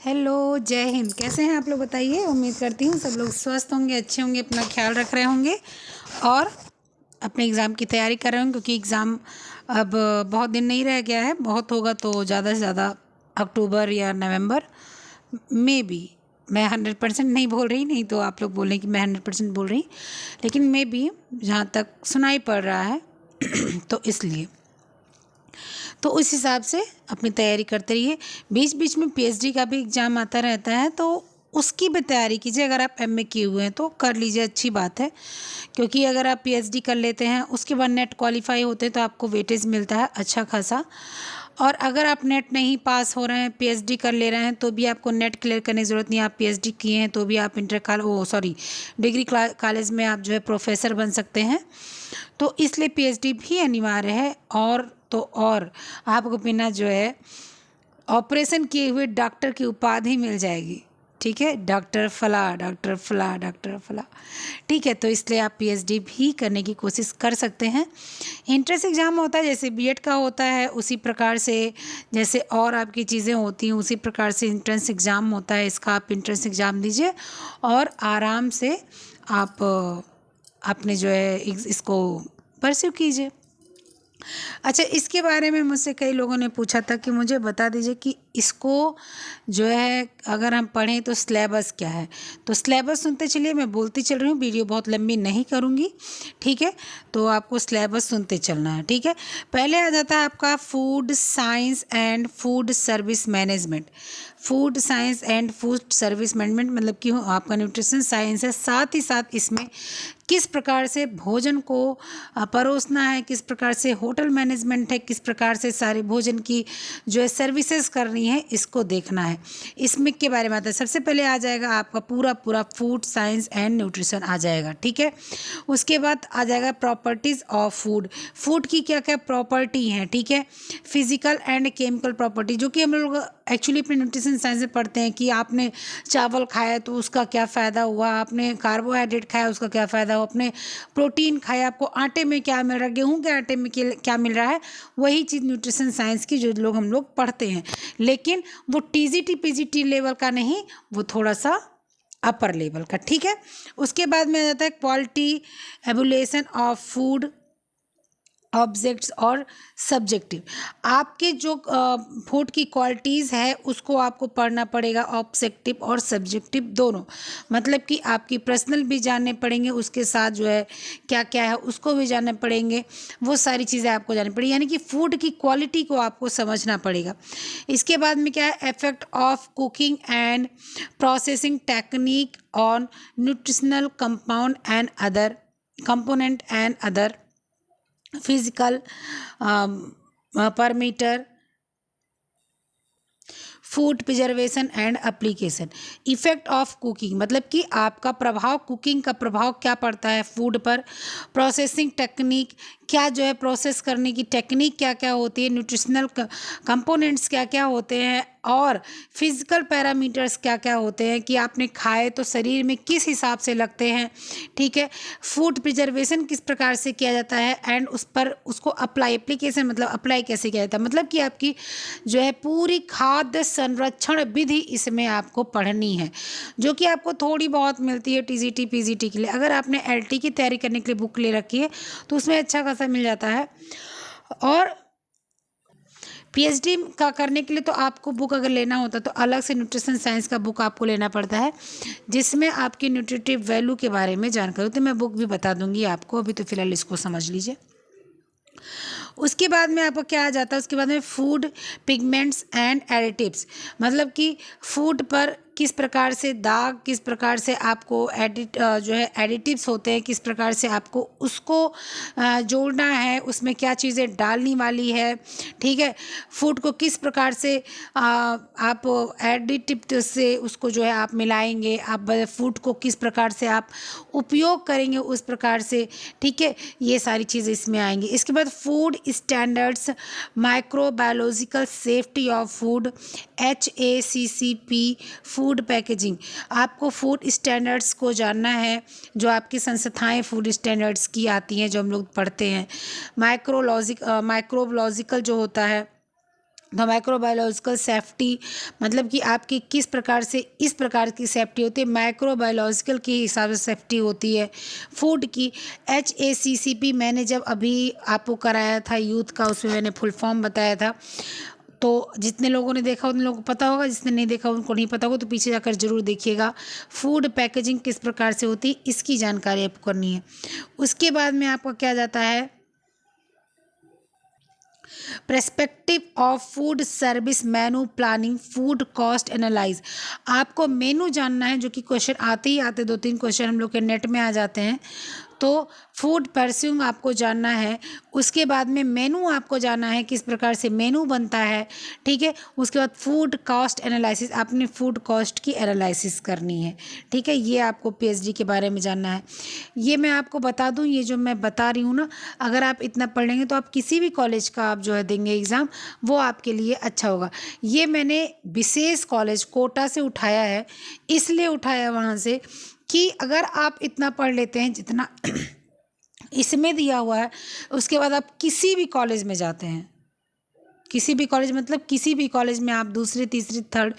Hello, जय हिंद। कैसे हैं आप लोग बताइए। उम्मीद करती हूँ सब लोग स्वस्थ होंगे, अच्छे होंगे, अपना ख्याल रख रहे होंगे और अपने एग्ज़ाम की तैयारी कर रहे होंगे, क्योंकि एग्ज़ाम अब बहुत दिन नहीं रह गया है। बहुत होगा तो ज़्यादा से ज़्यादा अक्टूबर या नवंबर में बी। मैं 100% नहीं बोल रही, नहीं तो आप लोग बोलें कि मैं 100% बोल रही, लेकिन मे बी जहाँ तक सुनाई पड़ रहा है तो इसलिए तो उस हिसाब से अपनी तैयारी करते रहिए। बीच बीच में पीएचडी का भी एग्ज़ाम आता रहता है, तो उसकी भी तैयारी कीजिए। अगर आप एमए किए हुए हैं तो कर लीजिए, अच्छी बात है। क्योंकि अगर आप पीएचडी कर लेते हैं, उसके बाद नेट क्वालिफाई होते हैं, तो आपको वेटेज मिलता है अच्छा खासा। और अगर आप नेट नहीं पास हो रहे हैं, पीएचडी कर ले रहे हैं, तो भी आपको नेट क्लियर करने की ज़रूरत नहीं है। आप पीएचडी किए हैं तो भी आप डिग्री कॉलेज में आप जो है प्रोफेसर बन सकते हैं। तो इसलिए पीएचडी भी अनिवार्य है। और आपको बिना जो है ऑपरेशन किए हुए डॉक्टर की उपाधि मिल जाएगी। ठीक है, डॉक्टर फला, डॉक्टर फला, डॉक्टर फला। ठीक है, तो इसलिए आप पीएचडी भी करने की कोशिश कर सकते हैं। एंट्रेंस एग्ज़ाम होता है जैसे बीएड का होता है, उसी प्रकार से जैसे और आपकी चीज़ें होती हैं, उसी प्रकार से एंट्रेंस एग्ज़ाम होता है। इसका आप एंट्रेंस एग्ज़ाम दीजिए और आराम से आप अपने जो है इसको परस्यू कीजिए। अच्छा, इसके बारे में मुझसे कई लोगों ने पूछा था कि मुझे बता दीजिए कि इसको जो है अगर हम पढ़ें तो सिलेबस क्या है। तो सिलेबस सुनते चलिए, मैं बोलती चल रही हूँ, वीडियो बहुत लंबी नहीं करूँगी। ठीक है, तो आपको सिलेबस सुनते चलना है। ठीक है, पहले आ जाता है आपका food science and food service management. Food science and food service management मतलब कि आपका न्यूट्रिशन साइंस है। साथ ही साथ इसमें किस प्रकार से भोजन को परोसना है, किस प्रकार से होटल मैनेजमेंट है, किस प्रकार से सारे भोजन की जो है सर्विसेज करनी है, इसको देखना है। इसमें के बारे में आता है। सबसे पहले आ जाएगा आपका पूरा पूरा फूड साइंस एंड न्यूट्रिशन आ जाएगा। ठीक है, उसके बाद आ जाएगा प्रॉपर्टीज़ ऑफ फूड। फूड की क्या क्या प्रॉपर्टी हैं। ठीक है, फिजिकल एंड केमिकल प्रॉपर्टी, जो कि हम लोग एक्चुअली अपने न्यूट्रिशन साइंस में पढ़ते हैं कि आपने चावल खाया तो उसका क्या फ़ायदा हुआ, आपने कार्बोहाइड्रेट खाया उसका क्या फ़ायदा हुआ, आपने प्रोटीन खाया आपको आटे में क्या मिल रहा है, गेहूं के आटे में क्या मिल रहा है। वही चीज़ न्यूट्रिशन साइंस की जो लोग हम लोग पढ़ते हैं, लेकिन वो टीजीटी पीजीटी लेवल का नहीं, वो थोड़ा सा अपर लेवल का। ठीक है, उसके बाद में आ जाता है quality evolution of food objects और सब्जेक्टिव। आपके जो फूड की क्वालिटीज़ है उसको आपको पढ़ना पड़ेगा, ऑब्जेक्टिव और सब्जेक्टिव दोनों। मतलब कि आपकी पर्सनल भी जानने पड़ेंगे, उसके साथ जो है क्या क्या है उसको भी जानने पड़ेंगे। वो सारी चीज़ें आपको जाननी पड़ेगी, यानी कि फूड की क्वालिटी को आपको समझना पड़ेगा। इसके बाद में क्या है, effect of cooking and processing technique on nutritional compound and other component and other physical parameter, food preservation and application. Effect of cooking मतलब कि आपका प्रभाव, कुकिंग का प्रभाव क्या पड़ता है फूड पर। प्रोसेसिंग टेक्निक, क्या जो है प्रोसेस करने की टेक्निक क्या क्या होती है, न्यूट्रिशनल कंपोनेंट्स क्या क्या होते हैं, और फिजिकल पैरामीटर्स क्या क्या होते हैं कि आपने खाए तो शरीर में किस हिसाब से लगते हैं। ठीक है, फूड प्रिजर्वेशन किस प्रकार से किया जाता है, एंड उस पर उसको एप्लीकेशन मतलब अप्लाई कैसे किया जाता है, मतलब कि आपकी जो है पूरी खाद्य संरक्षण विधि इसमें आपको पढ़नी है, जो कि आपको थोड़ी बहुत मिलती है टीजीटी पीजीटी के लिए। अगर आपने एलटी की तैयारी करने के लिए बुक ले रखी है तो उसमें अच्छा खासा मिल जाता है। और पीएचडी का करने के लिए तो आपको बुक अगर लेना होता तो अलग से न्यूट्रिशन साइंस का बुक आपको लेना पड़ता है, जिसमें आपकी न्यूट्रिटिव वैल्यू के बारे में जानकारी होती है। मैं बुक भी बता दूंगी आपको, अभी तो फिलहाल इसको समझ लीजिए। उसके बाद में आपको क्या आ जाता है, उसके बाद में फूड पिगमेंट्स एंड एडिटिव्स, मतलब कि फूड पर किस प्रकार से दाग, किस प्रकार से आपको जो है एडिटिव्स होते हैं, किस प्रकार से आपको उसको जोड़ना है, उसमें क्या चीज़ें डालनी वाली है। ठीक है, फूड को किस प्रकार से आप एडिटिव से उसको जो है आप मिलाएंगे, आप फूड को किस प्रकार से आप उपयोग करेंगे उस प्रकार से। ठीक है, ये सारी चीज़ें इसमें आएंगी। इसके बाद food standards, microbiological safety of food, HACCP, food packaging. आपको फूड स्टैंडर्ड्स को जानना है, जो आपकी संस्थाएं फूड स्टैंडर्ड्स की आती हैं जो हम लोग पढ़ते हैं। माइक्रोबायोलॉजिकल जो होता है द माइक्रोबायोलॉजिकल सेफ्टी, मतलब कि आपकी किस प्रकार से इस प्रकार की सेफ्टी होती है, माइक्रोबायोलॉजिकल के हिसाब से सेफ्टी होती है। फूड की HACCP मैंने जब अभी आपको कराया था यूथ का, उसमें मैंने फुल फॉर्म बताया था, तो जितने लोगों ने देखा उन लोगों को पता होगा, जिसने नहीं देखा उनको नहीं पता होगा, तो पीछे जाकर जरूर देखिएगा। फूड पैकेजिंग किस प्रकार से होती है इसकी जानकारी आपको करनी है। उसके बाद में आपका क्या जाता है, perspective of food service menu planning food cost analyse. आपको मेनू जानना है, जो कि क्वेश्चन आते ही आते 2-3 क्वेश्चन हम लोग के नेट में आ जाते हैं। तो फूड परस्यूम आपको जानना है। उसके बाद में मेनू आपको जानना है, किस प्रकार से मेनू बनता है, ठीक है। उसके बाद फूड कॉस्ट एनालिसिस, आपने फूड कॉस्ट की एनालिसिस करनी है, ठीक है। ये आपको PhD के बारे में जानना है। ये मैं आपको बता दूं, ये जो मैं बता रही हूँ ना, अगर आप इतना पढ़ लेंगे तो आप किसी भी कॉलेज का आप जो है देंगे एग्ज़ाम, वो आपके लिए अच्छा होगा। ये मैंने विशेष कॉलेज कोटा से उठाया है, इसलिए उठाया वहाँ से कि अगर आप इतना पढ़ लेते हैं जितना इसमें दिया हुआ है, उसके बाद आप किसी भी कॉलेज में जाते हैं, किसी भी कॉलेज मतलब किसी भी कॉलेज में आप दूसरे तीसरे थर्ड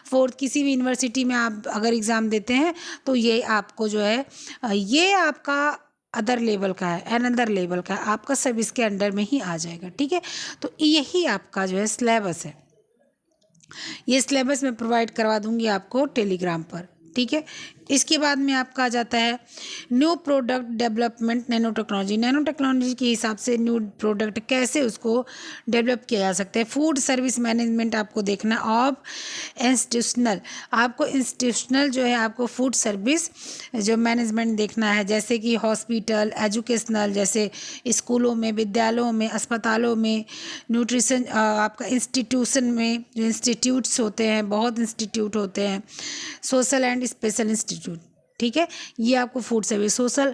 फोर्थ किसी भी यूनिवर्सिटी में आप अगर एग्ज़ाम देते हैं, तो ये आपको जो है ये आपका अदर लेवल का है, अनदर लेवल का है, आपका सब इसके अंडर में ही आ जाएगा, ठीक है। तो यही आपका जो है सिलेबस है। ये सिलेबस मैं प्रोवाइड करवा दूंगी आपको टेलीग्राम पर, ठीक है। इसके बाद में आपका आ जाता है new product development nano technology. Nano technology के हिसाब से न्यू प्रोडक्ट कैसे उसको डेवलप किया जा सकता है। फूड सर्विस मैनेजमेंट आपको देखना ऑफ इंस्टीट्यूशनल, आपको इंस्टीट्यूशनल जो है आपको फूड सर्विस जो मैनेजमेंट देखना है, जैसे कि हॉस्पिटल, एजुकेशनल, जैसे स्कूलों में, विद्यालयों में, अस्पतालों में, न्यूट्रिशन आपका इंस्टीट्यूशन में जो इंस्टीट्यूट्स होते हैं, बहुत इंस्टीट्यूट होते हैं, सोशल एंड स्पेशल इंस्टीट्यूट, ठीक है। ये आपको food service, social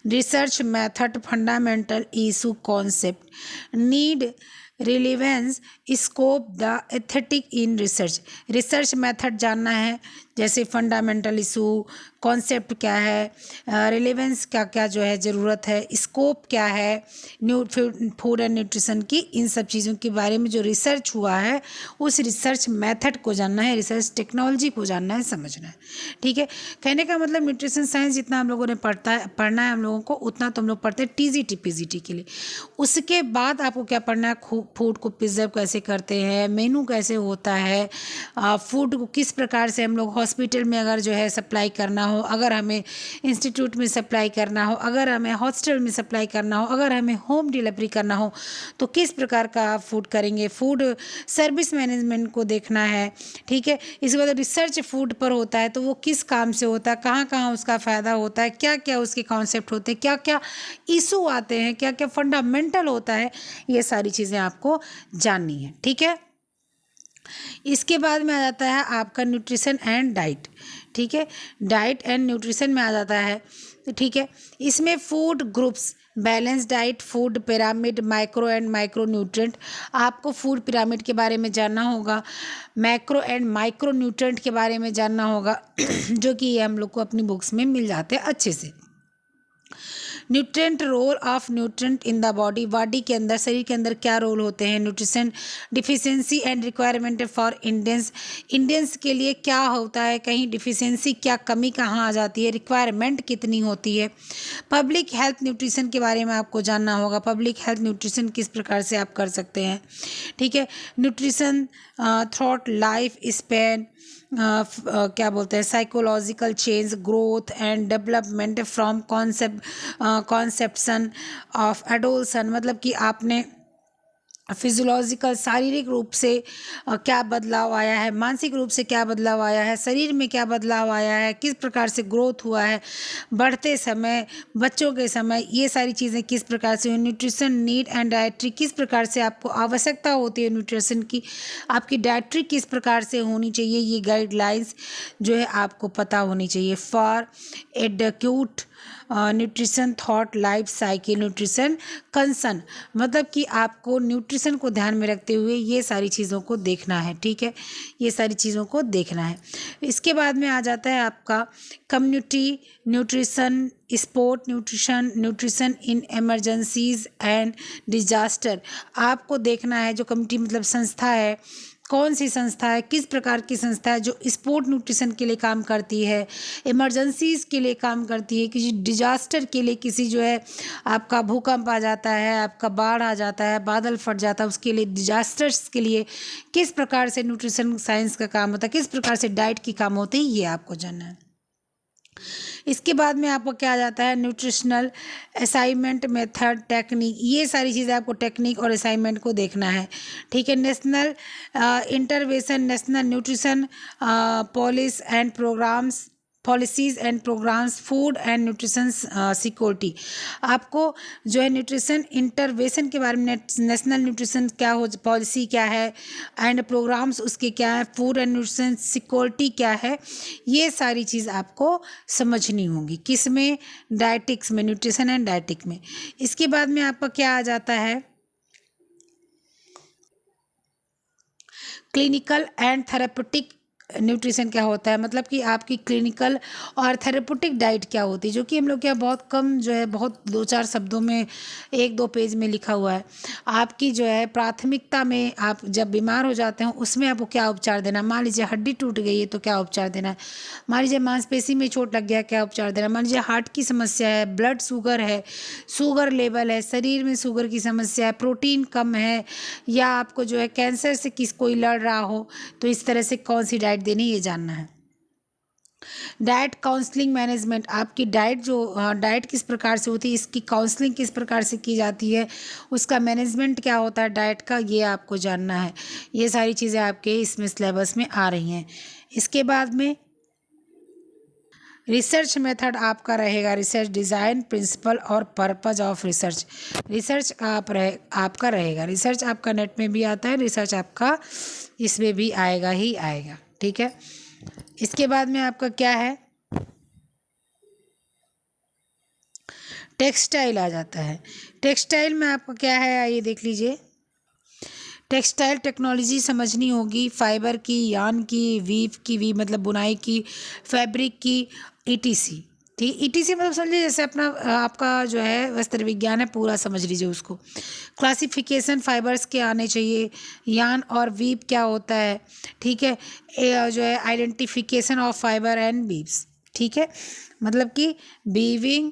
research method, fundamental issue concept, need, relevance, scope, the ethic in research. Research method जानना है, जैसे फंडामेंटल इशू, कॉन्सेप्ट क्या है, रिलेवेंस क्या क्या जो है ज़रूरत है, स्कोप क्या है फूड एंड न्यूट्रिशन की, इन सब चीज़ों के बारे में जो रिसर्च हुआ है उस रिसर्च मेथड को जानना है, रिसर्च टेक्नोलॉजी को जानना है, समझना है, ठीक है। कहने का मतलब न्यूट्रिशन साइंस जितना हम लोगों ने पढ़ना है हम लोगों को, उतना तो हम लोग पढ़ते हैं TGT PGT के लिए। उसके बाद आपको क्या पढ़ना है, फूड को प्रिजर्व कैसे करते हैं, मेनू कैसे होता है, फूड को किस प्रकार से हम लोग हॉस्पिटल में अगर जो है सप्लाई करना हो, अगर हमें इंस्टीट्यूट में सप्लाई करना हो, अगर हमें हॉस्टल में सप्लाई करना हो, अगर हमें होम डिलीवरी करना हो, तो किस प्रकार का आप फूड करेंगे। फूड सर्विस मैनेजमेंट को देखना है, ठीक है। इसके बाद रिसर्च फूड पर होता है, तो वो किस काम से होता है, कहाँ कहाँ उसका फ़ायदा होता है, क्या क्या उसके कॉन्सेप्ट होते हैं, क्या क्या इशू आते हैं, क्या क्या फंडामेंटल होता है, ये सारी चीज़ें आपको जाननी है, ठीक है। इसके बाद में आ जाता है आपका न्यूट्रिशन एंड डाइट, ठीक है। डाइट एंड न्यूट्रिशन में आ जाता है, ठीक है। इसमें food groups, balance diet, food pyramid, micro and micro nutrient. आपको फूड पिरामिड के बारे में जानना होगा, मैक्रो एंड माइक्रो न्यूट्रिएंट के बारे में जानना होगा जो कि ये हम लोग को अपनी बुक्स में मिल जाते हैं अच्छे से। Nutrient, role of nutrient in the body, body के अंदर, शरीर के अंदर क्या रोल होते हैं nutrition, deficiency and requirement for Indians, Indians के लिए क्या होता है, कहीं डिफिशियंसी क्या कमी कहाँ आ जाती है, रिक्वायरमेंट कितनी होती है। पब्लिक हेल्थ न्यूट्रिशन के बारे में आपको जानना होगा, पब्लिक हेल्थ न्यूट्रिशन किस प्रकार से आप कर सकते हैं, ठीक है। न्यूट्रिशन थ्रोट लाइफ स्पैन, क्या बोलते हैं, psychological change, growth and development from conception of adolescence, मतलब कि आपने फिजियोलॉजिकल शारीरिक रूप से क्या बदलाव आया है, मानसिक रूप से क्या बदलाव आया है, शरीर में क्या बदलाव आया है, किस प्रकार से ग्रोथ हुआ है बढ़ते समय, बच्चों के समय, ये सारी चीज़ें किस प्रकार से, न्यूट्रिशन नीड एंड डाइट्री, किस प्रकार से आपको आवश्यकता होती है न्यूट्रिशन की, आपकी डाइट्री किस प्रकार से होनी चाहिए, ये गाइडलाइंस जो है आपको पता होनी चाहिए। For adequate nutrition through life cycle nutrition concern, मतलब कि आपको न्यूट्रिशन को ध्यान में रखते हुए ये सारी चीज़ों को देखना है, ठीक है, ये सारी चीज़ों को देखना है। इसके बाद में आ जाता है आपका community nutrition, sport nutrition, nutrition in emergencies and disaster. आपको देखना है जो कम्युनिटी मतलब संस्था है, कौन सी संस्था है, किस प्रकार की संस्था है जो स्पोर्ट न्यूट्रिशन के लिए काम करती है, इमरजेंसीज के लिए काम करती है, किसी डिजास्टर के लिए, किसी जो है आपका भूकंप आ जाता है, आपका बाढ़ आ जाता है, बादल फट जाता है, उसके लिए डिजास्टर्स के लिए किस प्रकार से न्यूट्रिशन साइंस का काम होता है, किस प्रकार से डाइट की काम होती है, ये आपको जानना है। इसके बाद में आपको क्या आ जाता है न्यूट्रिशनल असाइनमेंट मेथड टेक्निक, ये सारी चीज़ें आपको टेक्निक और असाइनमेंट को देखना है, ठीक है। National intervention, national nutrition policies and programmes, food and nutrition security. आपको जो है न्यूट्रिशन इंटरवेंशन के बारे में, नेशनल न्यूट्रिशन क्या हो पॉलिसी क्या है एंड प्रोग्राम्स उसके क्या है, फूड एंड न्यूट्रिशन सिक्योरिटी क्या है, ये सारी चीज़ आपको समझनी होगी। किस में? डायटिक्स में, न्यूट्रिशन एंड डायटिक में। इसके बाद में आपका क्या आ जाता है क्लिनिकल एंड थेरेपेटिक न्यूट्रिशन क्या होता है, मतलब कि आपकी क्लिनिकल और थेरेपेटिक डाइट क्या होती है, जो कि हम लोग क्या बहुत कम जो है, बहुत 2-4 शब्दों में 1-2 पेज में लिखा हुआ है। आपकी जो है प्राथमिकता में, आप जब बीमार हो जाते हैं उसमें आपको क्या उपचार देना है। मान लीजिए हड्डी टूट गई है तो क्या उपचार देना है, मान लीजिए मांसपेशी में चोट लग गया क्या उपचार देना है, मान लीजिए हार्ट की समस्या है, ब्लड शुगर है, शुगर लेवल है, शरीर में शुगर की समस्या है, प्रोटीन कम है, या आपको जो है कैंसर से कोई लड़ रहा हो, तो इस तरह से कौन सी डाइट देनी, ये जानना है। डाइट काउंसलिंग मैनेजमेंट, आपकी डाइट जो डाइट किस प्रकार से होती है, इसकी काउंसलिंग किस प्रकार से की जाती है, उसका मैनेजमेंट क्या होता है डाइट का, ये आपको जानना है। ये सारी चीज़ें आपके इसमें सिलेबस में आ रही हैं। इसके बाद में रिसर्च मेथड आपका रहेगा, रिसर्च डिज़ाइन, प्रिंसिपल और पर्पज ऑफ रिसर्च। रिसर्च आपका रहेगा, रिसर्च आपका नेट में भी आता है, रिसर्च आपका इसमें भी आएगा ही आएगा, ठीक है। इसके बाद में आपका क्या है टेक्सटाइल आ जाता है। टेक्सटाइल में आपका क्या है, आइए देख लीजिए। टेक्सटाइल टेक्नोलॉजी समझनी होगी, फाइबर की, यान की, वीव की, वी मतलब बुनाई की, फैब्रिक की, ईटीसी, ठीक। ईटीसी मतलब समझिए जैसे अपना आपका जो है वस्त्र विज्ञान है, पूरा समझ लीजिए उसको। क्लासिफिकेशन फाइबर्स के आने चाहिए, यान और वीव क्या होता है, ठीक है। जो है identification of fibre and weaves, ठीक है, मतलब कि वीविंग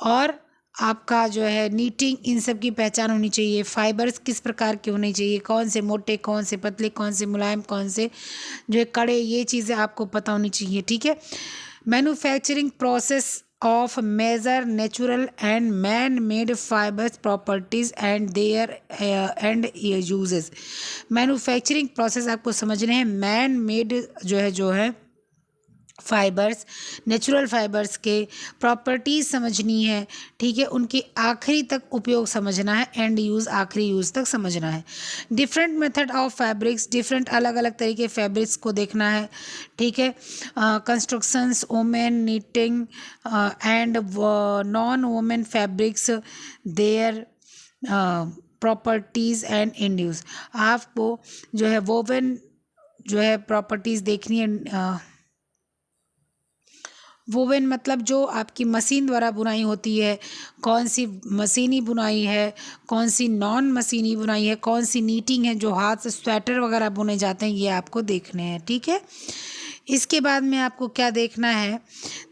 और आपका जो है नीटिंग, इन सब की पहचान होनी चाहिए। फाइबर्स किस प्रकार के होने चाहिए, कौन से मोटे, कौन से पतले, कौन से मुलायम, कौन से जो है कड़े, ये चीज़ें आपको पता होनी चाहिए, ठीक है। Manufacturing process of major natural and man made fibres properties and their and uses. Manufacturing process आपको समझने हैं, मैन मेड जो है फाइबर्स, नेचुरल फाइबर्स के प्रॉपर्टीज़ समझनी है, ठीक है, उनके आखिरी तक उपयोग समझना है, एंड यूज़ आखिरी यूज़ तक समझना है। Different method of fabrics, different अलग अलग तरीके फैब्रिक्स को देखना है, ठीक है। Constructions, woven knitting and non woven fabrics, their properties and end uses. आपको जो है वोवेन जो है प्रॉपर्टीज़ देखनी है। वोवेन मतलब जो आपकी मशीन द्वारा बुनाई होती है, कौन सी मशीनी बुनाई है, कौन सी नॉन मशीनी बुनाई है, कौन सी नीटिंग है, जो हाथ से स्वेटर वगैरह बुने जाते हैं, ये आपको देखने हैं, ठीक है। इसके बाद में आपको क्या देखना है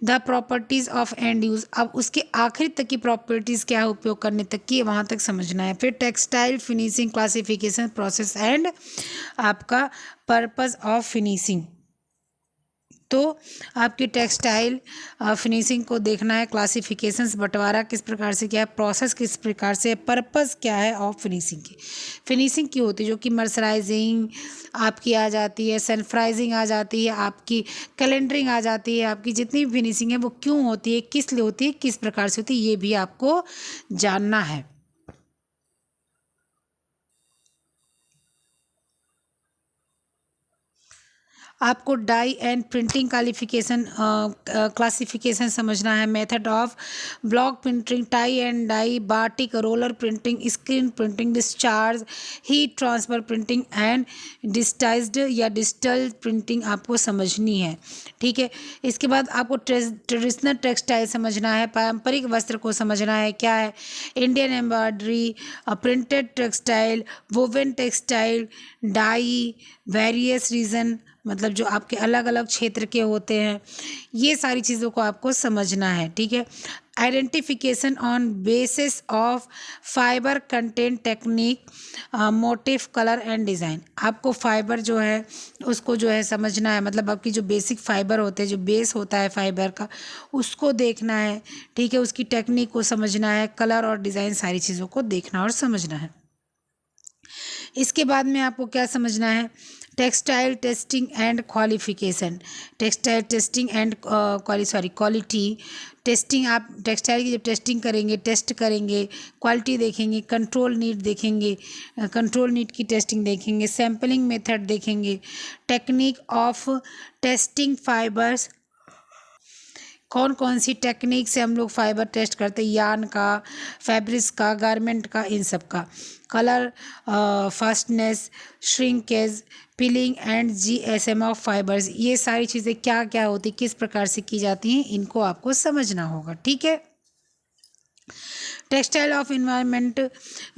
the properties of and use, अब उसके आखिरी तक की प्रॉपर्टीज़ क्या है उपयोग करने तक की, वहाँ तक समझना है। फिर textile finishing classification process and आपका पर्पस ऑफ फिनिशिंग, तो आपकी टेक्सटाइल फिनिशिंग को देखना है, क्लासिफिकेशंस बंटवारा किस प्रकार से किया है, प्रोसेस किस प्रकार से, पर्पस क्या है ऑफ फिनिशिंग की। फिनिशिंग की होती है जो कि मर्सराइजिंग आपकी आ जाती है, सनफ्राइजिंग आ जाती है, आपकी कैलेंडरिंग आ जाती है, आपकी जितनी भी फिनिशिंग है वो क्यों होती है, किस लिए होती है, किस प्रकार से होती है, ये भी आपको जानना है। आपको डाई एंड प्रिंटिंग क्लासिफिकेशन समझना है, method of block printing, tie and dye, batik, roller printing, screen printing, discharge, heat transfer printing and digitized या डिजिटल प्रिंटिंग आपको समझनी है। ठीक है, इसके बाद आपको ट्रेडिशनल टेक्सटाइल समझना है, पारंपरिक वस्त्र को समझना है क्या है, Indian embroidery, printed textile, woven textile, dye, various region, मतलब जो आपके अलग अलग क्षेत्र के होते हैं, ये सारी चीज़ों को आपको समझना है। ठीक है, identification on basis of fibre content technique, motive, colour and design, आपको फाइबर जो है उसको जो है समझना है, मतलब आपकी जो बेसिक फाइबर होते हैं, जो बेस होता है फाइबर का, उसको देखना है। ठीक है, उसकी टेक्निक को समझना है, कलर और डिज़ाइन सारी चीज़ों को देखना और समझना है। इसके बाद में आपको क्या समझना है, textile testing and qualification, textile testing and quality testing, आप टेक्सटाइल की जब टेस्टिंग करेंगे, टेस्ट करेंगे, क्वालिटी देखेंगे, कंट्रोल नीड देखेंगे, कंट्रोल नीड की टेस्टिंग देखेंगे, सैम्पलिंग मेथड देखेंगे, टेक्निक ऑफ टेस्टिंग फाइबर्स, कौन कौन सी टेक्निक से हम लोग फाइबर टेस्ट करते हैं, यार्न का, फैब्रिक्स का, गारमेंट का, इन सब का, colour, fastness, shrinkage, pilling and GSM of fibres, ये सारी चीज़ें क्या क्या होती, किस प्रकार से की जाती हैं, इनको आपको समझना होगा। ठीक है, textile of environment,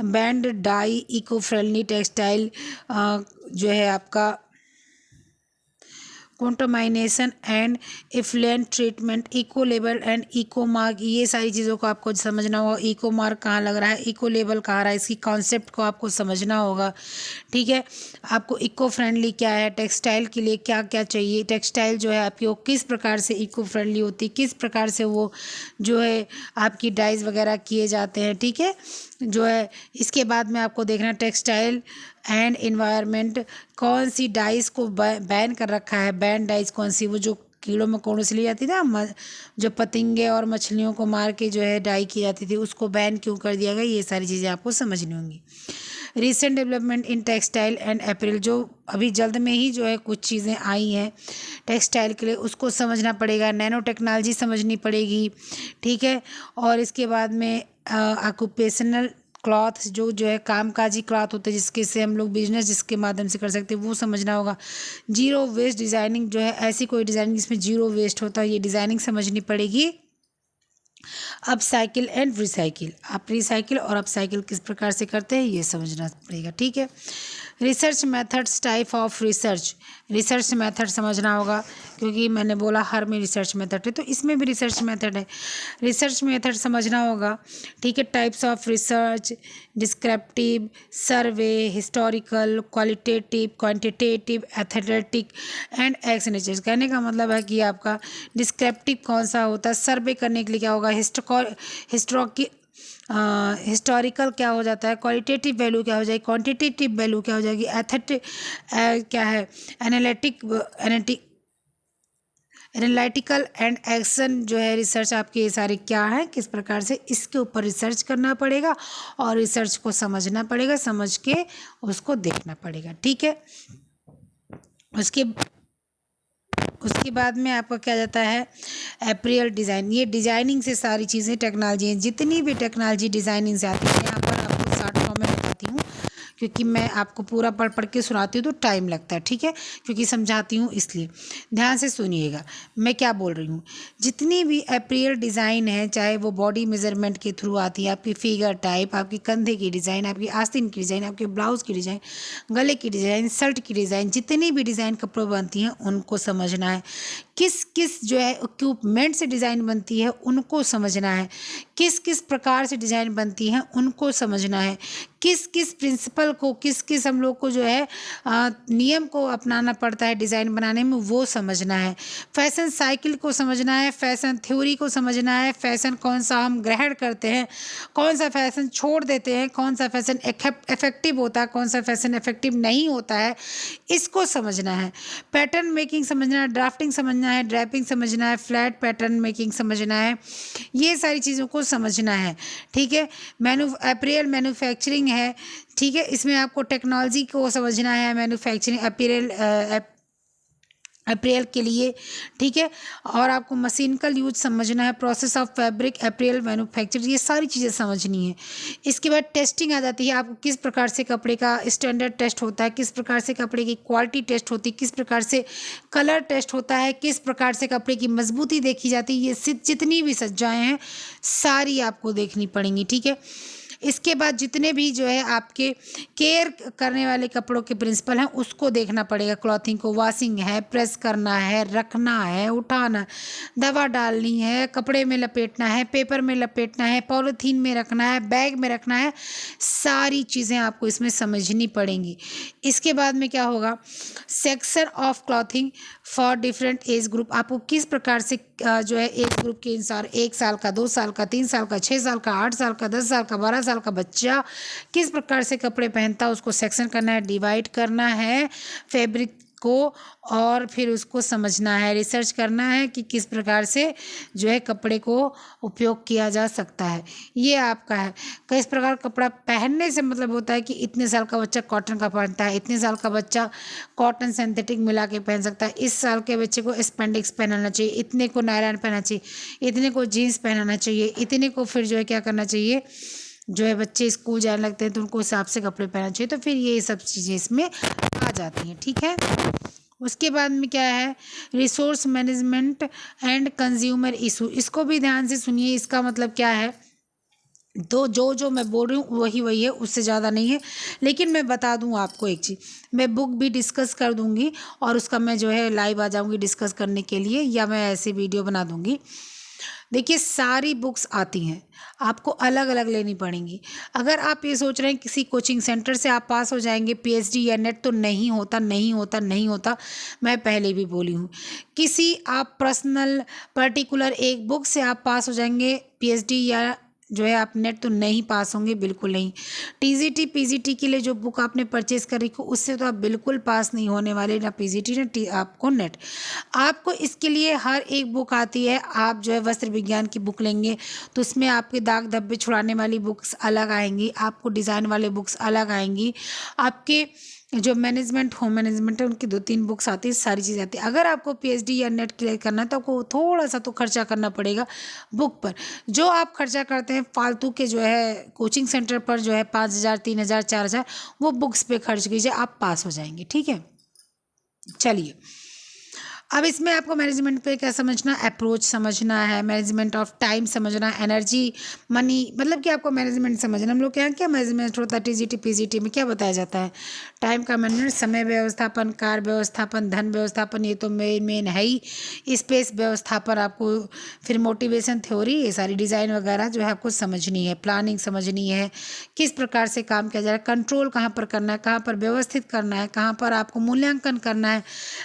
banned dye, eco friendly textile, जो है आपका contamination and effluent treatment, eco label and eco mark, ये सारी चीज़ों को आपको समझना होगा। इको मार्क कहाँ लग रहा है, इको लेबल कहाँ रहा है, इसकी कॉन्सेप्ट को आपको समझना होगा। ठीक है, आपको इको फ्रेंडली क्या है, टेक्सटाइल के लिए क्या क्या चाहिए, टेक्सटाइल जो है आपकी वो किस प्रकार से इको फ्रेंडली होती है, किस प्रकार से वो जो है आपकी डाइज वगैरह किए जाते हैं। ठीक है, जो है इसके बाद में आपको देखना टेक्सटाइल एंड इन्वायरमेंट, कौन सी डाइस को बैन कर रखा है, बैन डाइस कौन सी, वो जो कीड़ों मकोड़ों से ली जाती थी ना, जो पतंगे और मछलियों को मार के जो है डाई की जाती थी, उसको बैन क्यों कर दिया गया, ये सारी चीज़ें आपको समझनी होंगी। Recent development in textile and apparel, जो अभी जल्द में ही जो है कुछ चीज़ें आई हैं टेक्सटाइल के लिए, उसको समझना पड़ेगा, नैनो टेक्नोलॉजी समझनी पड़ेगी। ठीक है, और इसके बाद में ऑक्यूपेशनल क्लॉथ, जो है कामकाजी क्लॉथ होते हैं जिसके से हम लोग बिजनेस जिसके माध्यम से कर सकते हैं, वो समझना होगा। जीरो वेस्ट डिज़ाइनिंग, जो है ऐसी कोई डिज़ाइनिंग जिसमें जीरो वेस्ट होता है, ये डिज़ाइनिंग समझनी पड़ेगी। अपसाइकिल एंड रिसाइकिल, आप रिसाइकिल और अपसाइकिल किस प्रकार से करते हैं ये समझना पड़ेगा। ठीक है, research methods, type of research, research method समझना होगा, क्योंकि मैंने बोला हर में रिसर्च मेथड है, तो इसमें भी रिसर्च मेथड है, रिसर्च मेथड समझना होगा। ठीक है, types of research, descriptive, survey, historical, qualitative, quantitative, athletic and एक्सनेचर, कहने का मतलब है कि आपका डिस्क्रिप्टिव कौन सा होता है, सर्वे करने के लिए क्या होगा, हिस्टोरिकल क्या हो जाता है, क्वालिटेटिव वैल्यू क्या हो जाएगी, क्वांटिटेटिव वैल्यू क्या हो जाएगी, क्या है, एनालिटिकल एंड एक्शन, जो है रिसर्च आपके ये सारे क्या है, किस प्रकार से इसके ऊपर रिसर्च करना पड़ेगा और रिसर्च को समझना पड़ेगा, समझ के उसको देखना पड़ेगा। ठीक है, उसके बाद में आपका क्या जाता है, एप्रियल डिज़ाइन, ये डिज़ाइनिंग से सारी चीज़ें टेक्नोलॉजी हैं, जितनी भी टेक्नोलॉजी डिज़ाइनिंग से आती है, यहाँ पर आपको शॉर्ट फॉर्म में बताती हूँ, क्योंकि मैं आपको पूरा पढ़ पढ़ के सुनाती हूँ तो टाइम लगता है। ठीक है, क्योंकि समझाती हूँ इसलिए ध्यान से सुनिएगा मैं क्या बोल रही हूँ। जितनी भी एप्रियल डिज़ाइन है, चाहे वो बॉडी मेजरमेंट के थ्रू आती है, आपकी फिगर टाइप, आपकी कंधे की डिज़ाइन, आपकी आस्तीन की डिज़ाइन, आपके ब्लाउज़ की डिज़ाइन, गले की डिज़ाइन, शर्ट की डिज़ाइन, जितनी भी डिज़ाइन कपड़ों बनती हैं उनको समझना है। किस किस जो है इक्विपमेंट से डिज़ाइन बनती है उनको समझना है, किस किस प्रकार से डिज़ाइन बनती है उनको समझना है, किस किस प्रिंसिपल को, किस किस हम लोग को जो है नियम को अपनाना पड़ता है डिज़ाइन बनाने में, वो समझना है। फैशन साइकिल को समझना है, फैशन थ्योरी को समझना है, फैशन कौन सा हम ग्रहण करते हैं, कौन सा फैशन छोड़ देते हैं, कौन सा फैशन इफेक्टिव होता है, कौन सा फैशन इफेक्टिव नहीं होता है, इसको समझना है। पैटर्न मेकिंग समझना है, ड्राफ्टिंग समझना है, ड्रैपिंग समझना है, फ्लैट पैटर्न मेकिंग समझना है, ये सारी चीज़ों को समझना है। ठीक है, अपीयरल मैन्युफैक्चरिंग है। ठीक है, इसमें आपको टेक्नोलॉजी को समझना है, मैन्युफैक्चरिंग अपीयरल अप्रैल के लिए, ठीक है। और आपको मशीनिकल यूज समझना है, process of fabric April manufacture, ये सारी चीज़ें समझनी है। इसके बाद टेस्टिंग आ जाती है, आपको किस प्रकार से कपड़े का स्टैंडर्ड टेस्ट होता है, किस प्रकार से कपड़े की क्वालिटी टेस्ट होती है, किस प्रकार से कलर टेस्ट होता है, किस प्रकार से कपड़े की मजबूती देखी जाती है। ये जितनी भी सज्जाएँ हैं सारी आपको देखनी पड़ेंगी, ठीक है। इसके बाद जितने भी जो है आपके केयर करने वाले कपड़ों के प्रिंसिपल हैं उसको देखना पड़ेगा। क्लॉथिंग को वॉशिंग है, प्रेस करना है, रखना है, उठाना है, दवा डालनी है, कपड़े में लपेटना है, पेपर में लपेटना है, पॉलीथीन में रखना है, बैग में रखना है, सारी चीज़ें आपको इसमें समझनी पड़ेंगी। इसके बाद में क्या होगा, section of clothing for different age group, आपको किस प्रकार से जो है एज ग्रुप के अनुसार 1 साल का, 2 साल का, 3 साल का, 6 साल का, 8 साल का, 10 साल का, 12 साल का बच्चा किस प्रकार से कपड़े पहनता है उसको सेक्शन करना है, डिवाइड करना है फैब्रिक को, और फिर उसको समझना है, रिसर्च करना है कि किस प्रकार से जो है कपड़े को उपयोग किया जा सकता है। ये आपका है। किस प्रकार कपड़ा पहनने से मतलब होता है कि इतने साल का बच्चा कॉटन का पहनता है, इतने साल का बच्चा कॉटन सिंथेटिक मिला के पहन सकता है, इस साल के बच्चे को स्पेंडिक्स पहनाना चाहिए, इतने को नायलॉन पहनना चाहिए, इतने को जीन्स पहनाना चाहिए, इतने को फिर जो है क्या करना चाहिए, जो है बच्चे स्कूल जाने लगते हैं तो उनको हिसाब से कपड़े पहनना चाहिए। तो फिर ये सब चीज़ें इसमें आ जाती हैं, ठीक है। उसके बाद में क्या है, resource management and consumer issue, इसको भी ध्यान से सुनिए। इसका मतलब क्या है, तो जो मैं बोल रही हूँ वही वही है, उससे ज़्यादा नहीं है। लेकिन मैं बता दूँ आपको एक चीज़, मैं बुक भी डिस्कस कर दूँगी और उसका मैं जो है लाइव आ जाऊँगी डिस्कस करने के लिए, या मैं ऐसे वीडियो बना दूँगी। देखिए सारी बुक्स आती हैं, आपको अलग अलग लेनी पड़ेंगी। अगर आप ये सोच रहे हैं किसी कोचिंग सेंटर से आप पास हो जाएंगे पीएचडी या नेट, तो नहीं होता, नहीं होता, नहीं होता। मैं पहले भी बोली हूँ, किसी आप पर्सनल पर्टिकुलर एक बुक से आप पास हो जाएंगे पीएचडी या जो है आप नेट, तो नहीं पास होंगे, बिल्कुल नहीं। टीजीटी पीजीटी के लिए जो बुक आपने परचेज करी को उससे तो आप बिल्कुल पास नहीं होने वाले, ना पीजीटी ना आपको नेट। आपको इसके लिए हर एक बुक आती है। आप जो है वस्त्र विज्ञान की बुक लेंगे तो उसमें आपके दाग धब्बे छुड़ाने वाली बुक्स अलग आएंगी, आपको डिज़ाइन वाले बुक्स अलग आएंगी, आपके जो मैनेजमेंट होम मैनेजमेंट है उनकी 2-3 बुक्स आती है, सारी चीज़ें आती है। अगर आपको पीएचडी या नेट क्लियर करना है तो आपको थोड़ा सा तो खर्चा करना पड़ेगा बुक पर। जो आप खर्चा करते हैं फालतू के जो है कोचिंग सेंटर पर जो है 5,000 3,000 4,000, वो बुक्स पे खर्च कीजिए, आप पास हो जाएंगे, ठीक है। चलिए, अब इसमें आपको मैनेजमेंट पे क्या समझना, अप्रोच समझना है, मैनेजमेंट ऑफ टाइम समझना, एनर्जी मनी, मतलब कि आपको मैनेजमेंट समझना। हम लोग क्या क्या मैनेजमेंट होता है टीजीटी पीजीटी में क्या बताया जाता है, टाइम का मैनेजमेंट, समय व्यवस्थापन, कार्य व्यवस्थापन, धन व्यवस्थापन, ये तो मेन है ही, स्पेस व्यवस्थापन आपको, फिर मोटिवेशन थ्योरी, ये सारी डिज़ाइन वगैरह जो है आपको समझनी है, प्लानिंग समझनी है, किस प्रकार से काम किया जा रहा है, कंट्रोल कहाँ पर करना है, कहाँ पर व्यवस्थित करना है, कहाँ पर आपको मूल्यांकन करना है,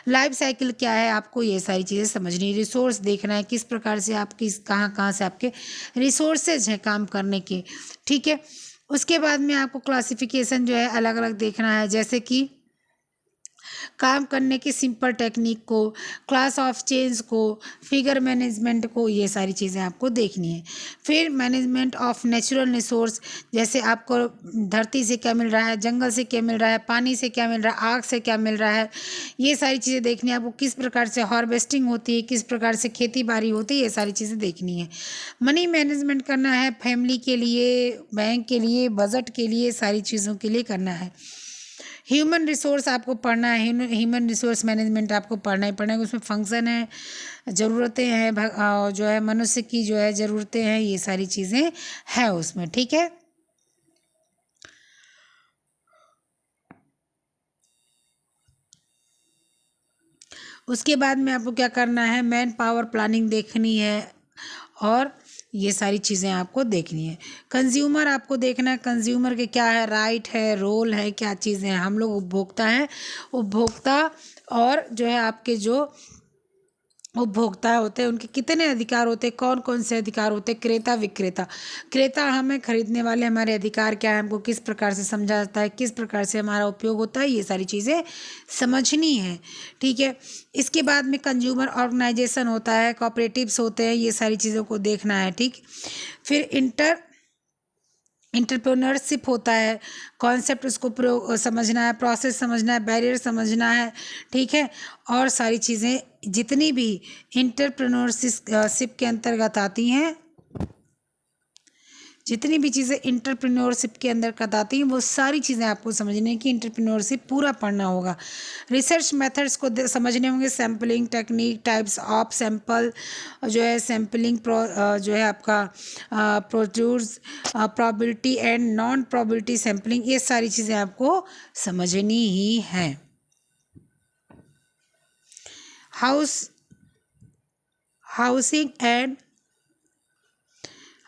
लाइफ साइकिल क्या है, आपको ये सारी चीज़ें समझनी, रिसोर्स देखना है, किस प्रकार से आपकी कहाँ कहाँ से आपके रिसोर्सेज हैं काम करने के, ठीक है। उसके बाद में आपको क्लासिफिकेशन जो है अलग अलग देखना है, जैसे कि काम करने की सिंपल टेक्निक को, क्लास ऑफ चेंज को, फिगर मैनेजमेंट को, ये सारी चीज़ें आपको देखनी है। फिर मैनेजमेंट ऑफ नेचुरल रिसोर्स, जैसे आपको धरती से क्या मिल रहा है, जंगल से क्या मिल रहा है, पानी से क्या मिल रहा है, आग से क्या मिल रहा है, ये सारी चीज़ें देखनी है आपको। किस प्रकार से हार्वेस्टिंग होती है, किस प्रकार से खेती बाड़ी होती है, ये सारी चीज़ें देखनी है। मनी मैनेजमेंट करना है, फैमिली के लिए, बैंक के लिए, बजट के लिए, सारी चीज़ों के लिए करना है। ह्यूमन रिसोर्स आपको पढ़ना है, ह्यूमन रिसोर्स मैनेजमेंट आपको पढ़ना ही पड़ेगा। उसमें फंक्शन है, ज़रूरतें हैं, जो है मनुष्य की जो है ज़रूरतें हैं, ये सारी चीज़ें हैं उसमें, ठीक है। उसके बाद में आपको क्या करना है, मैन पावर प्लानिंग देखनी है, और ये सारी चीज़ें आपको देखनी है। कंज्यूमर आपको देखना है, कंज्यूमर के क्या है, राइट है, रोल है, क्या चीज़ें हैं। हम लोग उपभोक्ता हैं, उपभोक्ता और जो है आपके जो उपभोक्ता होते हैं उनके कितने अधिकार होते हैं, कौन कौन से अधिकार होते हैं, क्रेता विक्रेता। क्रेता हमें खरीदने वाले, हमारे अधिकार क्या है, हमको किस प्रकार से समझा जाता है, किस प्रकार से हमारा उपयोग होता है, ये सारी चीज़ें समझनी है, ठीक है। इसके बाद में कंज्यूमर ऑर्गेनाइजेशन होता है, कोऑपरेटिव्स होते हैं, ये सारी चीज़ों को देखना है, ठीक। फिर एंटरप्रेन्योरशिप होता है, कॉन्सेप्ट उसको समझना है, प्रोसेस समझना है, बैरियर समझना है, ठीक है। और सारी चीज़ें जितनी भी एंटरप्रेन्योरशिप के अंतर्गत आती हैं, जितनी भी चीज़ें इंटरप्रेन्योरशिप के अंदर आती हैं, वो सारी चीज़ें आपको समझने की इंटरप्रेन्योरशिप पूरा पढ़ना होगा। रिसर्च मेथड्स को समझने होंगे, sampling technique, types of sample जो है, सैम्पलिंग जो है आपका produce, probability and non probability sampling, ये सारी चीज़ें आपको समझनी ही हैं।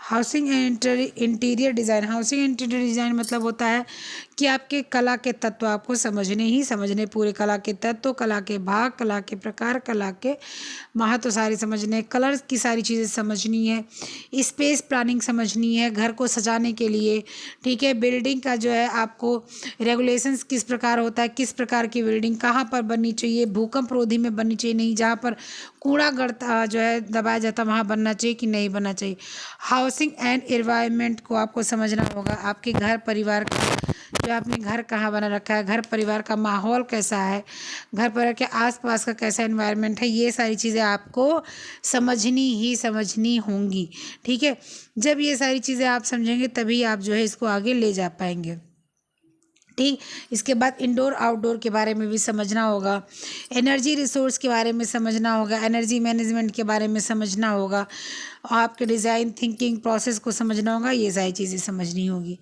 Housing and interior design. Housing and interior design मतलब होता है कि आपके कला के तत्व आपको समझने पूरे कला के तत्व, कला के भाग, कला के प्रकार, कला के महत्व सारी समझने, कलर्स की सारी चीज़ें समझनी है, स्पेस प्लानिंग समझनी है घर को सजाने के लिए, ठीक है। बिल्डिंग का जो है आपको रेगुलेशंस किस प्रकार होता है, किस प्रकार की बिल्डिंग कहाँ पर बननी चाहिए, भूकंप रोधी में बननी चाहिए, नहीं जहाँ पर कूड़ा गड़ता जो है दबाया जाता वहाँ बनना चाहिए कि नहीं बनना चाहिए। हाउसिंग एंड एनवायरनमेंट को आपको समझना होगा, आपके घर परिवार का जो आपने घर कहाँ बना रखा है, घर परिवार का माहौल कैसा है, घर परिवार के आसपास का कैसा एनवायरनमेंट है, ये सारी चीज़ें आपको समझनी होंगी, ठीक है। जब ये सारी चीज़ें आप समझेंगे तभी आप जो है इसको आगे ले जा पाएंगे, ठीक। इसके बाद इंडोर आउटडोर के बारे में भी समझना होगा, एनर्जी रिसोर्स के बारे में समझना होगा, एनर्जी मैनेजमेंट के बारे में समझना होगा, आपके डिज़ाइन थिंकिंग प्रोसेस को समझना होगा, ये सारी चीज़ें समझनी होगी।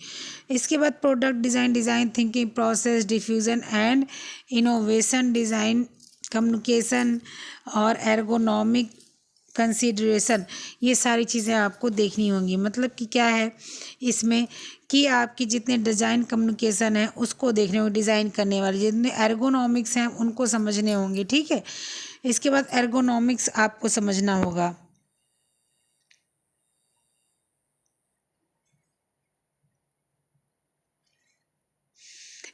इसके बाद product design, design thinking process, diffusion and innovation, design communication और एर्गोनॉमिक कंसीडरेशन, ये सारी चीज़ें आपको देखनी होंगी। मतलब कि क्या है इसमें कि आपकी जितने डिज़ाइन कम्युनिकेशन है उसको देखने होंगे, डिज़ाइन करने वाले जितने एर्गोनॉमिक्स हैं उनको समझने होंगे, ठीक है। इसके बाद एर्गोनॉमिक्स आपको समझना होगा।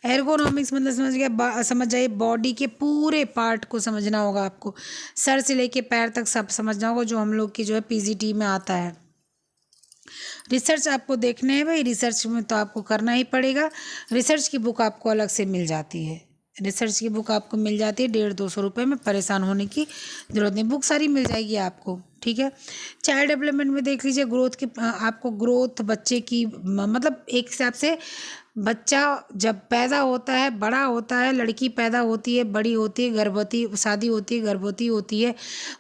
एर्गोनॉमिक्स मतलब समझ जाइए बॉडी के पूरे पार्ट को समझना होगा आपको, सर से लेके पैर तक सब समझना होगा, जो हम लोग की जो है पीजीटी में आता है। रिसर्च आपको देखने हैं भाई, रिसर्च में तो आपको करना ही पड़ेगा। रिसर्च की बुक आपको अलग से मिल जाती है, रिसर्च की बुक आपको मिल जाती है 150-200 रुपये में, परेशान होने की ज़रूरत नहीं, बुक सारी मिल जाएगी आपको, ठीक है। चाइल्ड डेवलपमेंट में देख लीजिए ग्रोथ की, आपको ग्रोथ बच्चे की मतलब एक हिसाब से बच्चा जब पैदा होता है, बड़ा होता है, लड़की पैदा होती है, बड़ी होती है, गर्भवती शादी होती है, गर्भवती होती है,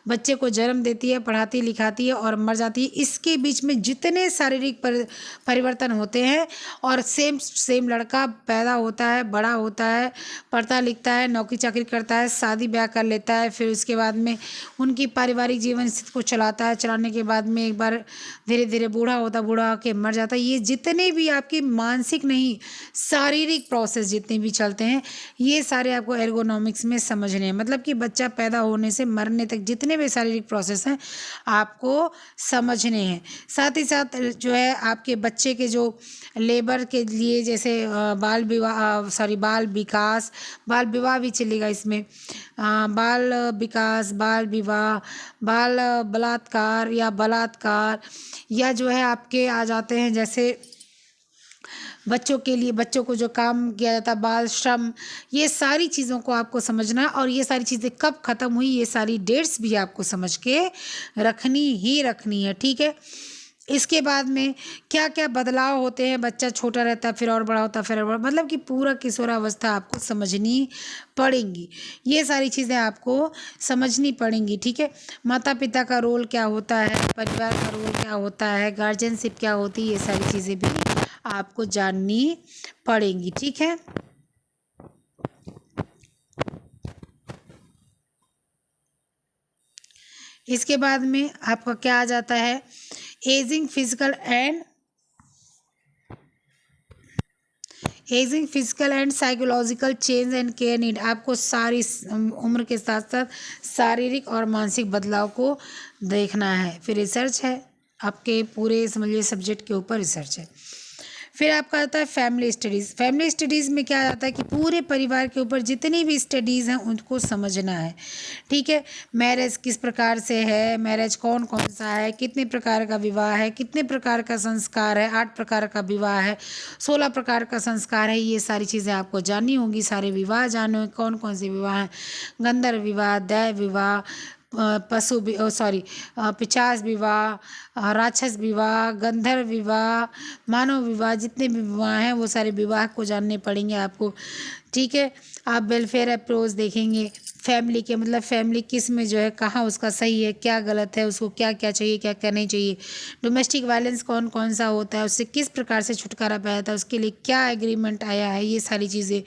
बच्चे को जन्म देती है, पढ़ाती लिखाती है और मर जाती है, इसके बीच में जितने शारीरिक परिवर्तन होते हैं, और सेम लड़का पैदा होता है, बड़ा होता है, पढ़ता लिखता है, नौकरी चाकरी करता है, शादी ब्याह कर लेता है, फिर उसके बाद में उनकी पारिवारिक जीवन स्थिति को चलाता है, चलाने के बाद में एक बार धीरे धीरे बूढ़ा होके मर जाता है। ये जितने भी आपकी मानसिक नहीं शारीरिक प्रोसेस जितने भी चलते हैं, ये सारे आपको एर्गोनॉमिक्स में समझने हैं। मतलब कि बच्चा पैदा होने से मरने तक जितने भी शारीरिक प्रोसेस हैं आपको समझने हैं। साथ ही साथ जो है आपके बच्चे के जो लेबर के लिए, जैसे बाल विवाह भी चलेगा इसमें, बाल विकास, बाल विवाह, बाल बलात्कार या जो है आपके आ जाते हैं जैसे बच्चों के लिए, बच्चों को जो काम किया जाता है बाल श्रम, ये सारी चीज़ों को आपको समझना है। और ये सारी चीज़ें कब ख़त्म हुई, ये सारी डेट्स भी आपको समझ के रखनी है, ठीक है। इसके बाद में क्या क्या बदलाव होते हैं, बच्चा छोटा रहता है फिर और बड़ा होता है फिर और बड़ा, मतलब कि पूरा किशोरावस्था आपको समझनी पड़ेंगी, ये सारी चीज़ें आपको समझनी पड़ेंगी, ठीक है। माता पिता का रोल क्या होता है, परिवार का रोल क्या होता है, गार्जियनशिप क्या होती है, ये सारी चीज़ें भी आपको जाननी पड़ेंगी, ठीक है। इसके बाद में आपका क्या आ जाता है, ageing physical and psychological change and care need, आपको सारी उम्र के साथ साथ शारीरिक और मानसिक बदलाव को देखना है। फिर रिसर्च है, आपके पूरे समझिए सब्जेक्ट के ऊपर रिसर्च है। फिर आपका आता है फैमिली स्टडीज़। फैमिली स्टडीज़ में क्या आता है कि पूरे परिवार के ऊपर जितनी भी स्टडीज़ हैं उनको समझना है, ठीक है। मैरिज किस प्रकार से है, मैरिज कौन कौन सा है, कितने प्रकार का विवाह है, कितने प्रकार का संस्कार है, 8 प्रकार का विवाह है, 16 प्रकार का संस्कार है, ये सारी चीज़ें आपको जाननी होंगी। सारे विवाह जाने होंगे, कौन कौन से विवाह हैं, गंधर्व विवाह, दैव विवाह, पिशाच विवाह, राक्षस विवाह, गंधर्व विवाह, मानव विवाह, जितने भी विवाह हैं वो सारे विवाह को जानने पड़ेंगे आपको, ठीक है। आप वेलफेयर अप्रोच देखेंगे, फैमिली के मतलब फैमिली किस में जो है कहाँ उसका सही है, क्या गलत है, उसको क्या क्या चाहिए, क्या क्या नहीं चाहिए। डोमेस्टिक वायलेंस कौन कौन सा होता है, उससे किस प्रकार से छुटकारा पाया था, उसके लिए क्या एग्रीमेंट आया है, ये सारी चीज़ें,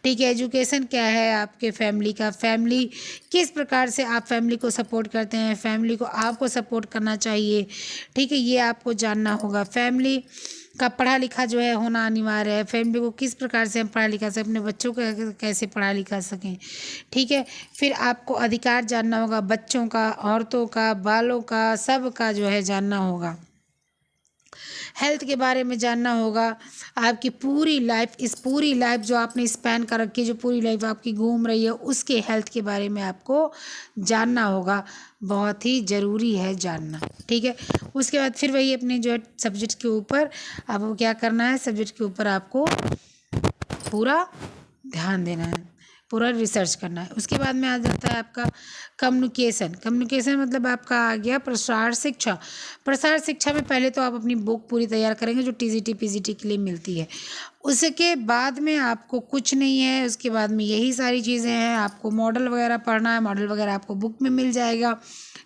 ठीक है। एजुकेशन क्या है आपके फैमिली का, फैमिली किस प्रकार से आप फैमिली को सपोर्ट करते हैं, फैमिली को आपको सपोर्ट करना चाहिए, ठीक है, ये आपको जानना होगा। फैमिली का पढ़ा लिखा जो है होना अनिवार्य है। फैमिली को किस प्रकार से हम पढ़ा लिखा सकें, अपने बच्चों को कैसे पढ़ा लिखा सकें, ठीक है। फिर आपको अधिकार जानना होगा, बच्चों का, औरतों का, बालों का, सब का जो है जानना होगा। हेल्थ के बारे में जानना होगा, आपकी पूरी लाइफ, इस पूरी लाइफ जो आपने स्पेंड कर रखी है, जो पूरी लाइफ आपकी घूम रही है, उसके हेल्थ के बारे में आपको जानना होगा, बहुत ही ज़रूरी है जानना, ठीक है। उसके बाद फिर वही अपने जो है सब्जेक्ट के ऊपर आपको क्या करना है, सब्जेक्ट के ऊपर आपको पूरा ध्यान देना है, पूरा रिसर्च करना है। उसके बाद में आ जाता है आपका कम्युनिकेशन। कम्युनिकेशन मतलब आपका आ गया प्रसार शिक्षा। प्रसार शिक्षा में पहले तो आप अपनी बुक पूरी तैयार करेंगे जो टीजीटी पीजीटी के लिए मिलती है। उसके बाद में आपको कुछ नहीं है, उसके बाद में यही सारी चीज़ें हैं। आपको मॉडल वगैरह पढ़ना है, मॉडल वगैरह आपको बुक में मिल जाएगा,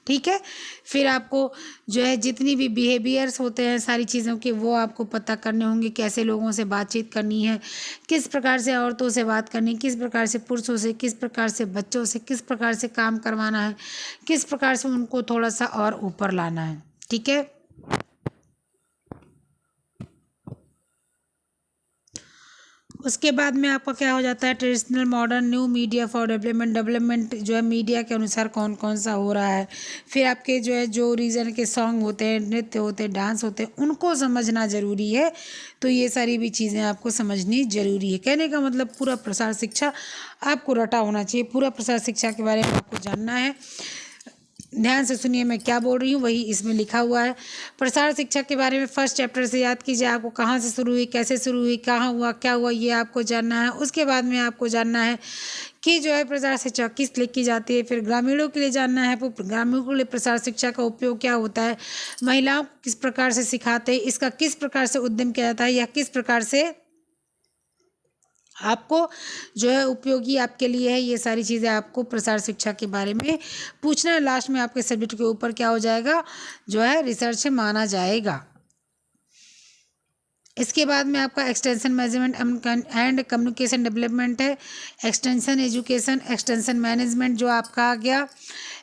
ठीक है। फिर आपको जो है जितनी भी बिहेवियर्स होते हैं सारी चीज़ों के, वो आपको पता करने होंगे, कैसे लोगों से बातचीत करनी है, किस प्रकार से औरतों से बात करनी, किस प्रकार से पुरुषों से, किस प्रकार से बच्चों से, किस प्रकार से काम करवाना है, किस प्रकार से उनको थोड़ा सा और ऊपर लाना है, ठीक है। उसके बाद में आपका क्या हो जाता है, traditional modern new media for development. Development जो है मीडिया के अनुसार कौन कौन सा हो रहा है। फिर आपके जो है जो रीजन के सॉन्ग होते हैं, नृत्य होते हैं, डांस होते हैं, उनको समझना ज़रूरी है। तो ये सारी भी चीज़ें आपको समझनी ज़रूरी है। कहने का मतलब पूरा प्रसार शिक्षा आपको रटा होना चाहिए, पूरा प्रसार शिक्षा के बारे में आपको जानना है। ध्यान से सुनिए मैं क्या बोल रही हूँ, वही इसमें लिखा हुआ है। प्रसार शिक्षा के बारे में फर्स्ट चैप्टर से याद कीजिए, आपको कहाँ से शुरू हुई, कैसे शुरू हुई, कहाँ हुआ, क्या हुआ, ये आपको जानना है। उसके बाद में आपको जानना है कि जो है प्रसार शिक्षा किस लिए की जाती है। फिर ग्रामीणों के लिए जानना है, ग्रामीणों के लिए प्रसार शिक्षा का उपयोग क्या होता है, महिलाओं को किस प्रकार से सिखाते हैं, इसका किस प्रकार से उद्यम किया जाता है, या किस प्रकार से आपको जो है उपयोगी आपके लिए है। ये सारी चीज़ें आपको प्रसार शिक्षा के बारे में पूछना है। लास्ट में आपके सब्जेक्ट के ऊपर क्या हो जाएगा, जो है रिसर्च माना जाएगा। इसके बाद में आपका extension management and communication development है। एक्सटेंशन एजुकेशन, एक्सटेंशन मैनेजमेंट जो आपका आ गया।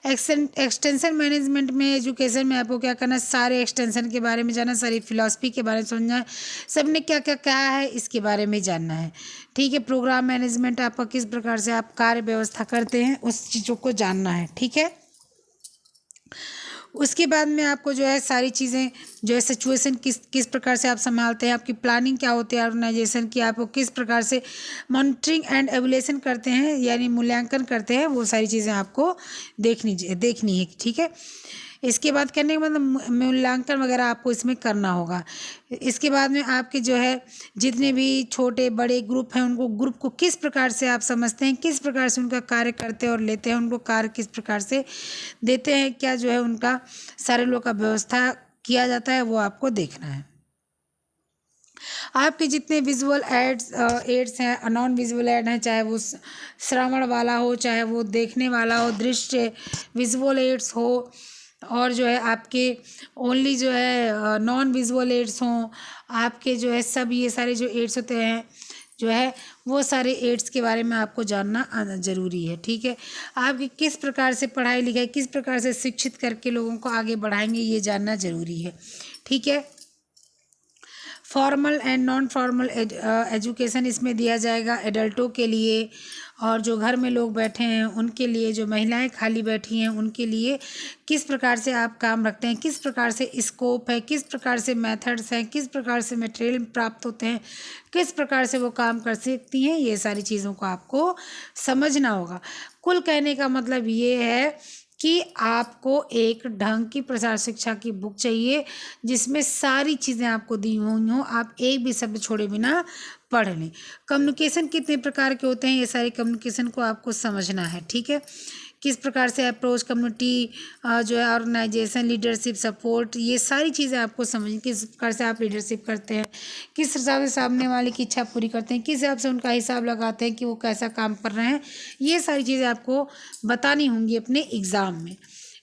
एक्सटेंशन मैनेजमेंट में, एजुकेशन में आपको क्या करना है, सारे एक्सटेंशन के बारे में जानना, सारी फिलॉसफी के बारे में समझना है, सबने क्या क्या कहा है इसके बारे में जानना है, ठीक है। प्रोग्राम मैनेजमेंट आपका किस प्रकार से आप कार्य व्यवस्था करते हैं, उस चीज़ों को जानना है, ठीक है। उसके बाद में आपको जो है सारी चीज़ें जो है सिचुएशन किस किस प्रकार से आप संभालते हैं, आपकी प्लानिंग क्या होती है ऑर्गेनाइजेशन की, आपको किस प्रकार से मॉनिटरिंग एंड एवल्यूएशन करते हैं यानी मूल्यांकन करते हैं, वो सारी चीज़ें आपको देखनी है, ठीक है। इसके बाद करने के बाद मूल्यांकन वगैरह आपको इसमें करना होगा। इसके बाद में आपके जो है जितने भी छोटे बड़े ग्रुप हैं, उनको ग्रुप को किस प्रकार से आप समझते हैं, किस प्रकार से उनका कार्य करते हैं और लेते हैं, उनको कार्य किस प्रकार से देते हैं, क्या जो है उनका सारे लोग का व्यवस्था किया जाता है, वो आपको देखना है। आपके जितने विजुअल एड्स हैं, नॉन विजुअल एड हैं, चाहे वो श्रवण वाला हो, चाहे वो देखने वाला हो, दृश्य विजुअल एड्स हो, और जो है आपके ओनली जो है नॉन विजुअल एड्स हों, आपके जो है सब ये सारे जो एड्स होते हैं जो है वो सारे एड्स के बारे में आपको जानना आना ज़रूरी है, ठीक है। आपकी किस प्रकार से पढ़ाई लिखाई, किस प्रकार से शिक्षित करके लोगों को आगे बढ़ाएंगे, ये जानना ज़रूरी है, ठीक है। Formal and non formal education इसमें दिया जाएगा एडल्टों के लिए, और जो घर में लोग बैठे हैं उनके लिए, जो महिलाएं खाली बैठी हैं उनके लिए किस प्रकार से आप काम रखते हैं, किस प्रकार से स्कोप है, किस प्रकार से मेथड्स हैं, किस प्रकार से मटेरियल प्राप्त होते हैं, किस प्रकार से वो काम कर सकती हैं, ये सारी चीज़ों को आपको समझना होगा। कुल कहने का मतलब ये है कि आपको एक ढंग की प्रसार शिक्षा की बुक चाहिए जिसमें सारी चीज़ें आपको दी हुई हों, आप एक भी शब्द छोड़े बिना पढ़ लें। कम्युनिकेशन कितने प्रकार के होते हैं, ये सारे कम्युनिकेशन को आपको समझना है, ठीक है। किस प्रकार से अप्रोच कम्युनिटी, जो है ऑर्गेनाइजेशन, लीडरशिप, सपोर्ट, ये सारी चीज़ें आपको समझ, किस प्रकार से आप लीडरशिप करते हैं, किस हिसाब से सामने वाले की इच्छा पूरी करते हैं, किस हिसाब से उनका हिसाब लगाते हैं कि वो कैसा काम कर रहे हैं, ये सारी चीज़ें आपको बतानी होंगी अपने एग्ज़ाम में,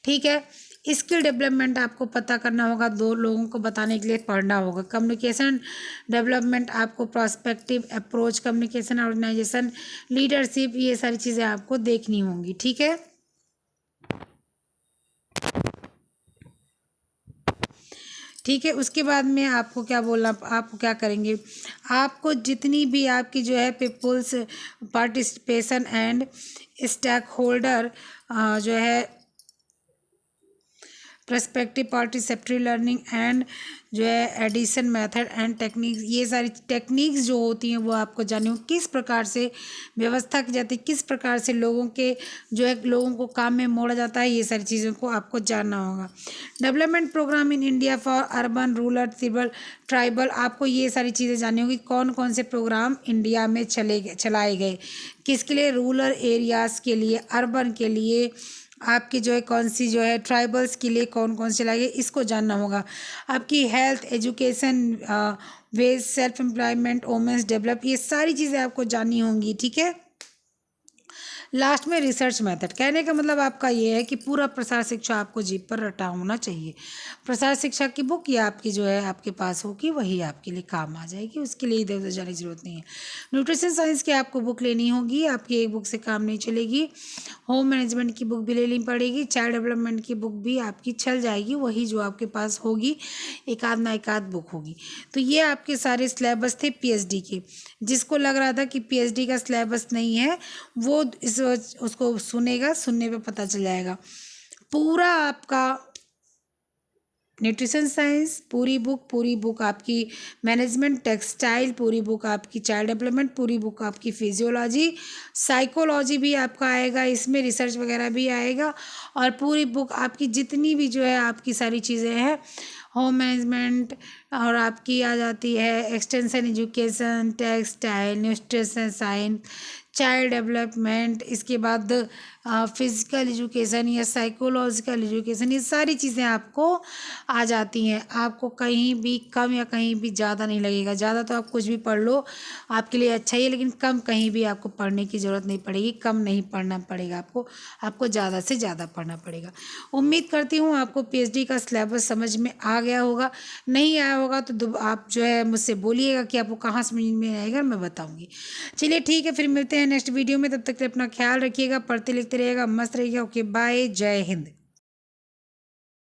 ठीक है। स्किल डेवलपमेंट आपको पता करना होगा, दो लोगों को बताने के लिए पढ़ना होगा। कम्युनिकेशन डेवलपमेंट आपको prospective, approach communication, organisation, leadership, ये सारी चीज़ें आपको देखनी होंगी, ठीक है। ठीक है, उसके बाद में आपको क्या बोलना, आपको क्या करेंगे, आपको जितनी भी आपकी जो है people's participation and stakeholder, जो है पर्सपेक्टिव पार्टिसिपेटरी लर्निंग एंड जो है एडिशन मेथड एंड टेक्निक्स, ये सारी टेक्निक्स जो होती हैं वो आपको जाननी हो, किस प्रकार से व्यवस्था की जाती है, किस प्रकार से लोगों के जो है लोगों को काम में मोड़ा जाता है, ये सारी चीज़ों को आपको जानना होगा। Development programme in India for urban, rural, tribal, आपको ये सारी चीज़ें जाननी होगी, कौन कौन से प्रोग्राम इंडिया में चलाए गए, किसके लिए, रूरल एरियाज़ के लिए, अर्बन के लिए, आपकी जो है कौन सी जो है ट्राइबल्स के लिए कौन कौन से लाए, इसको जानना होगा। आपकी health, education, wage, self employment, women's develop, ये सारी चीज़ें आपको जाननी होंगी, ठीक है। लास्ट में रिसर्च मेथड, कहने का मतलब आपका ये है कि पूरा प्रसार शिक्षा आपको जीप पर रटा होना चाहिए। प्रसार शिक्षा की बुक या आपकी जो है आपके पास होगी वही आपके लिए काम आ जाएगी, उसके लिए इधर उधर जाने की जरूरत नहीं है। न्यूट्रिशन साइंस की आपको बुक लेनी होगी, आपकी एक बुक से काम नहीं चलेगी। होम मैनेजमेंट की बुक भी लेनी पड़ेगी, चाइल्ड डेवलपमेंट की बुक भी आपकी चल जाएगी, वही जो आपके पास होगी, एक आध ना एक आध बुक होगी। तो ये आपके सारे सिलेबस थे पीएचडी के। जिसको लग रहा था कि पीएचडी का सिलेबस नहीं है वो उसको सुनेगा, सुनने पे पता चल जाएगा। पूरा आपका न्यूट्रिशन साइंस पूरी बुक आपकी, मैनेजमेंट टेक्सटाइल पूरी बुक आपकी, चाइल्ड डेवलपमेंट पूरी बुक आपकी, फिजियोलॉजी, साइकोलॉजी भी आपका आएगा, इसमें रिसर्च वगैरह भी आएगा, और पूरी बुक आपकी जितनी भी जो है आपकी सारी चीज़ें हैं, होम मैनेजमेंट, और आपकी आ जाती है extension education, textile, nutrition science, child development, इसके बाद फिज़िकल एजुकेशन या साइकोलॉजिकल एजुकेशन, ये सारी चीज़ें आपको आ जाती हैं। आपको कहीं भी कम या कहीं भी ज़्यादा नहीं लगेगा, ज़्यादा तो आप कुछ भी पढ़ लो आपके लिए अच्छा ही है, लेकिन कम कहीं भी आपको पढ़ने की ज़रूरत नहीं पड़ेगी, कम नहीं पढ़ना पड़ेगा आपको ज़्यादा से ज़्यादा पढ़ना पड़ेगा। उम्मीद करती हूँ आपको पीएचडी का सिलेबस समझ में आ गया होगा, नहीं आया होगा तो आप जो है मुझसे बोलिएगा कि आपको कहाँ समझ में आएगा, मैं बताऊँगी। चलिए ठीक है, फिर मिलते हैं नेक्स्ट वीडियो में, तब तक के अपना ख्याल रखिएगा, पढ़ते लिखते रहिएगा, मस्त रहिएगा। ओके बाय, जय हिंद।